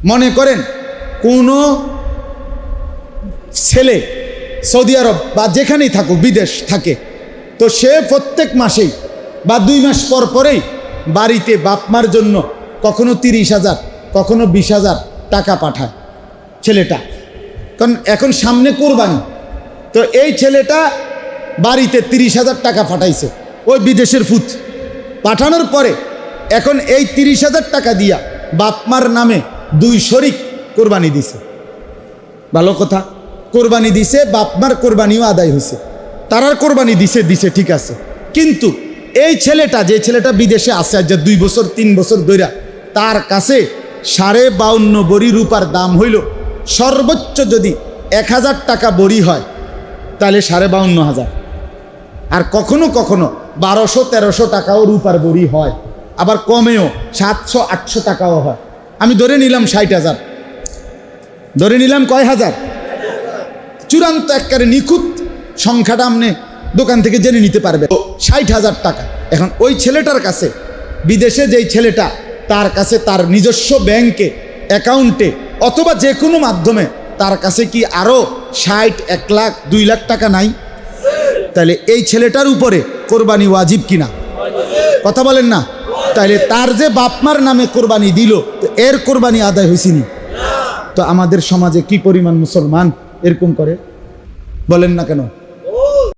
মনে করেন কোনো ছেলে সৌদি আরব বা যেখানেই থাকুক, বিদেশ থাকে, তো সে প্রত্যেক মাসেই বা 2 মাস পর পরেই বাড়িতে বাপমার জন্য কখনো 30,000 কখনো 20,000 টাকা পাঠায় ছেলেটা। কারণ এখন সামনে কোরবানি, তো এই ছেলেটা বাড়িতে 30,000 টাকা পাঠাইছে ওই বিদেশের ফুত। পাঠানোর পরে এখন এই 30,000 টাকা দিয়া বাপমার নামে 2 শরিক কোরবানি দিছে। ভালো কথা, কোরবানি দিছে, বাপমার কোরবানিও আদায় হয়েছে, তারার কোরবানি দিছে ঠিক আছে। কিন্তু এই ছেলেটা, যে ছেলেটা বিদেশে আছে আজ 2 বছর 3 বছর ধরে, তার কাছে 52.5 বড়ি রূপার দাম হইল সর্বোচ্চ যদি 1,000 টাকা বড়ি হয় তাহলে 52,500, আর কখনো কখনো 1200-1300 টাকাও রূপার বড়ি হয়, আবার কমেও 700-800 টাকাও হয়। আমি ধরে নিলাম 60,000, ধরে নিলাম কয় হাজার, চূড়ান্ত একবারে নিখুঁত সংখ্যাটা আপনি দোকান থেকে জেনে নিতে পারবে, 60,000 টাকা। এখন ওই ছেলেটার কাছে, বিদেশে যেই ছেলেটা, তার কাছে তার নিজস্ব ব্যাংকে অ্যাকাউন্টে অথবা যে কোনো মাধ্যমে তার কাছে কি আরও 60, 1 লাখ, 2 লাখ টাকা নাই? তাহলে এই ছেলেটার উপরে কোরবানি ওয়াজিব কিনা? কথা বলেন না? তাহলে তার যে বাপমার নামে কোরবানি দিল, তো এর কোরবানি আদায় হয়েছিনি? তো আমাদের সমাজে কি পরিমাণ মুসলমান এরকম করে বলেন না কেন?